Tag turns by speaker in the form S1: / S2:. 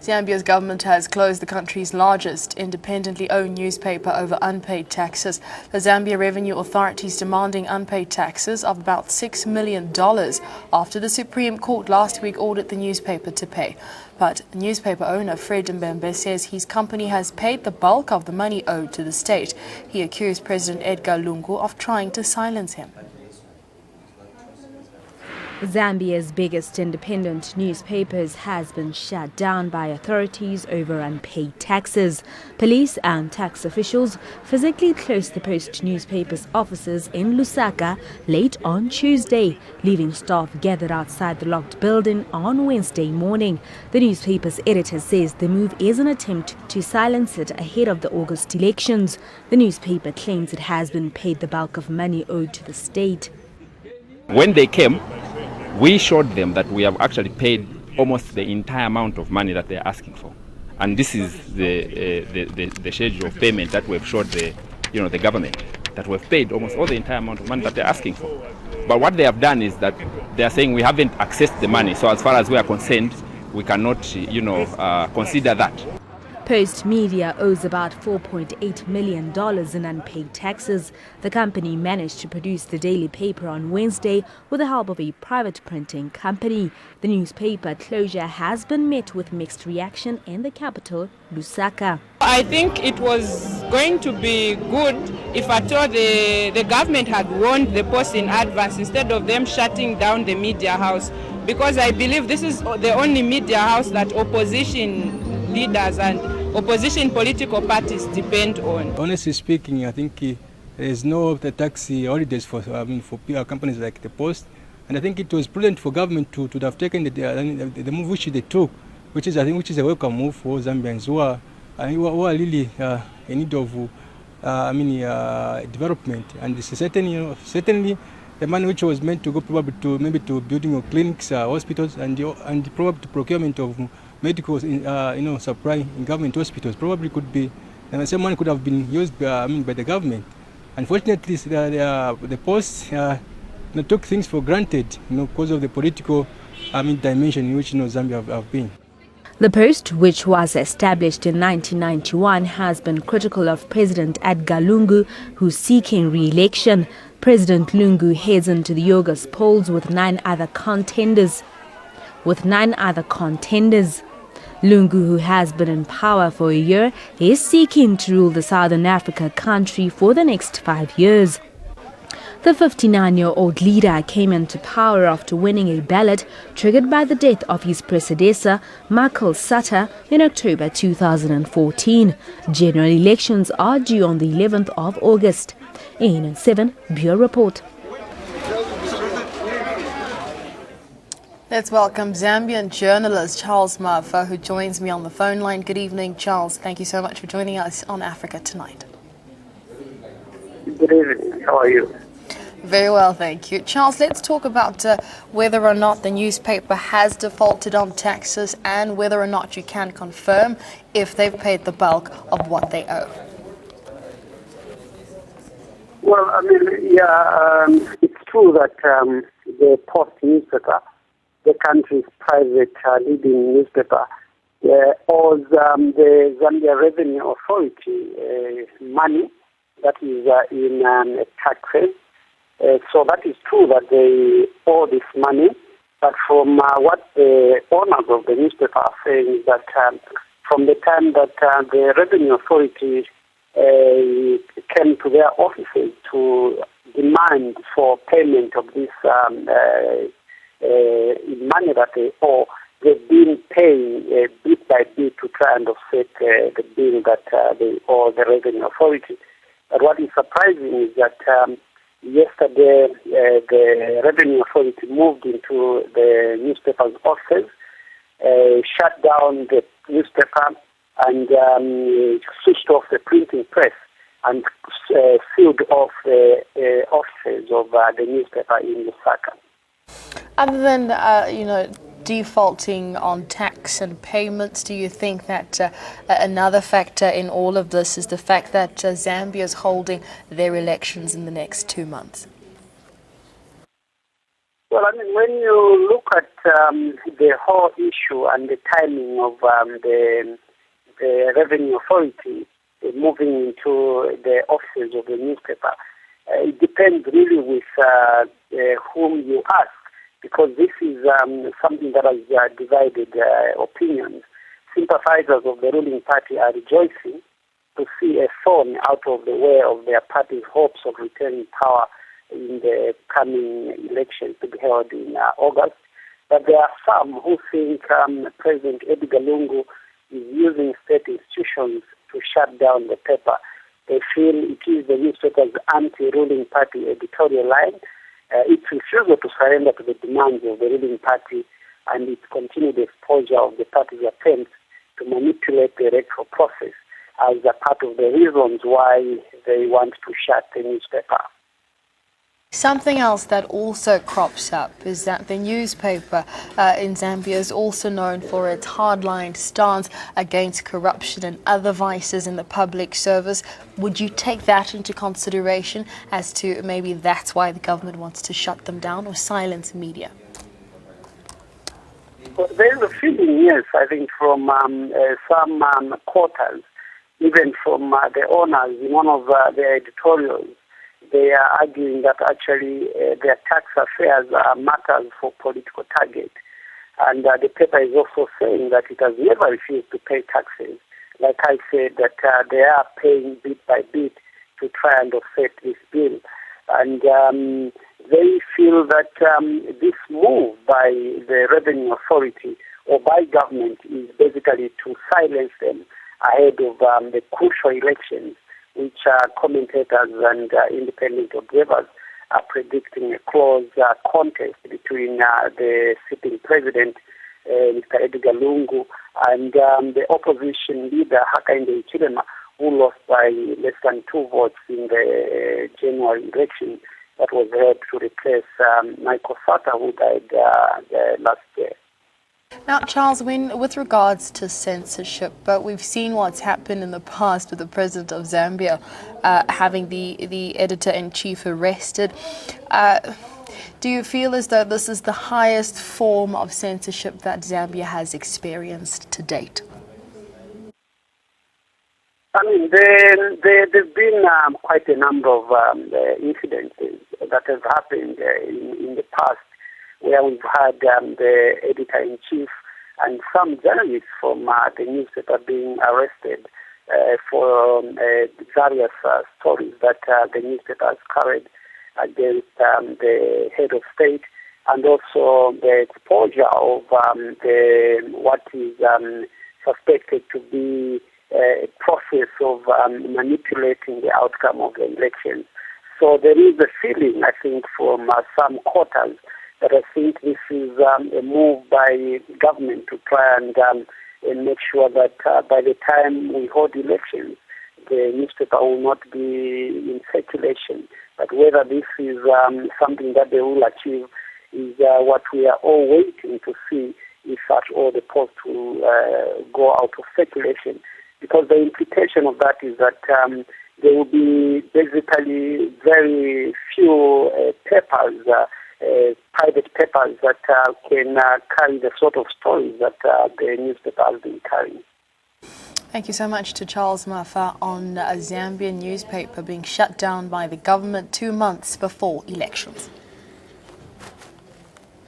S1: Zambia's government has closed the country's largest independently owned newspaper over unpaid taxes. The Zambia Revenue Authorities demanding unpaid taxes of about $6 million after the Supreme Court last week ordered the newspaper to pay. But newspaper owner Fred Mbembe says his company has paid the bulk of the money owed to the state. He accused President Edgar Lungu of trying to silence him.
S2: Zambia's biggest independent newspapers has been shut down by authorities over unpaid taxes. Police and tax officials physically closed the Post newspaper's offices in Lusaka late on Tuesday, leaving staff gathered outside the locked building on Wednesday morning. The newspaper's editor says the move is an attempt to silence it ahead of the August elections. The newspaper claims it has been paid the bulk of money owed to the state.
S3: When they came, we showed them that we have actually paid almost the entire amount of money that they're asking for, and this is the schedule of payment that we've showed the government, that we've paid almost all the entire amount of money that they're asking for. But what they have done is that they are saying we haven't accessed the money, so as far as we are concerned, we cannot consider that.
S2: Post Media owes about $4.8 million in unpaid taxes. The company managed to produce the daily paper on Wednesday with the help of a private printing company. The newspaper closure has been met with mixed reaction in the capital, Lusaka.
S4: I think it was going to be good if at all the government had warned the Post in advance instead of them shutting down the media house, because I believe this is the only media house that opposition leaders and opposition political parties depend on.
S5: Honestly speaking, I think there is no tax holidays for companies like the Post, and I think it was prudent for government to have taken the move which they took, which is a welcome move for Zambians who are really in need of development, and this is certainly the money which was meant to go probably to building of clinics, hospitals, and probably to procurement of medical supply in government hospitals probably could be, and some money could have been used by the government. Unfortunately, the Post took things for granted, because of the political dimension in which Zambia have been.
S2: The Post, which was established in 1991, has been critical of President Edgar Lungu, who's seeking re-election. President Lungu heads into the August polls with nine other contenders. Lungu, who has been in power for a year, is seeking to rule the Southern Africa country for the next 5 years. The 59-year-old leader came into power after winning a ballot triggered by the death of his predecessor, Michael Sata, in October 2014. General elections are due on the 11th of August. AN7 Bureau Report.
S1: Let's welcome Zambian journalist Charles Mafa, who joins me on the phone line. Good evening, Charles. Thank you so much for joining us on Africa Tonight.
S6: Good evening. How are you?
S1: Very well, thank you. Charles, let's talk about whether or not the newspaper has defaulted on taxes and whether or not you can confirm if they've paid the bulk of what they owe.
S6: Well, it's true that the Post newspaper, the country's private leading newspaper, owes the Zambia Revenue Authority money that is in taxes. So that is true that they owe this money, but from what the owners of the newspaper are saying is that from the time that the Revenue Authority came to their offices to demand for payment of this money that they owe, they've been paying bit by bit to try and offset the bill that they owe the Revenue Authority. But what is surprising is that yesterday the Revenue Authority moved into the newspaper's offices, shut down the newspaper, and switched off the printing press and sealed off the offices of the newspaper in Lusaka.
S1: Other than, defaulting on tax and payments, do you think that another factor in all of this is the fact that Zambia is holding their elections in the next 2 months?
S6: Well, I mean, when you look at the whole issue and the timing of the Revenue Authority moving into the offices of the newspaper, it depends really with whom you ask, because this is something that has divided opinions. Sympathizers of the ruling party are rejoicing to see a thorn out of the way of their party's hopes of retaining power in the coming elections to be held in August. But there are some who think President Edgar Lungu is using state institutions to shut down the paper. They feel it is the newspaper's anti-ruling party editorial line, its refusal to surrender to the demands of the ruling party, and its continued exposure of the party's attempts to manipulate the electoral process as a part of the reasons why they want to shut the newspaper.
S1: Something else that also crops up is that the newspaper in Zambia is also known for its hardline stance against corruption and other vices in the public service. Would you take that into consideration as to maybe that's why the government wants to shut them down or silence media?
S6: Well, there's a feeling, yes, I think from some quarters, even from the owners in one of their editorials. They are arguing that actually their tax affairs are matters for political target. And the paper is also saying that it has never refused to pay taxes. Like I said, that they are paying bit by bit to try and offset this bill. And they feel that this move by the Revenue Authority or by government is basically to silence them ahead of the crucial elections, which commentators and independent observers are predicting a close contest between the sitting president, Mr. Edgar Lungu, and the opposition leader, Hakainde Hichilema, who lost by less than 2 votes in the January election that was held to replace Michael Sata, who died last year.
S1: Now, Charles, with regards to censorship, but we've seen what's happened in the past with the president of Zambia having the editor-in-chief arrested. Do you feel as though this is the highest form of censorship that Zambia has experienced to date?
S6: I mean, there's been quite a number of incidences that have happened in the past, where we've had the editor-in-chief and some journalists from the newspaper being arrested for various stories that the newspaper has carried against the head of state, and also the exposure of what is suspected to be a process of manipulating the outcome of the elections. So there is a feeling, I think, from some quarters that I think this is a move by government to try and make sure that by the time we hold elections, the newspaper will not be in circulation. But whether this is something that they will achieve is what we are all waiting to see, if at all the post will go out of circulation. Because the implication of that is that there will be basically very few papers, private papers that can carry the sort of stories that the newspaper has been carrying.
S1: Thank you so much to Charles Mafa on a Zambian newspaper being shut down by the government 2 months before elections.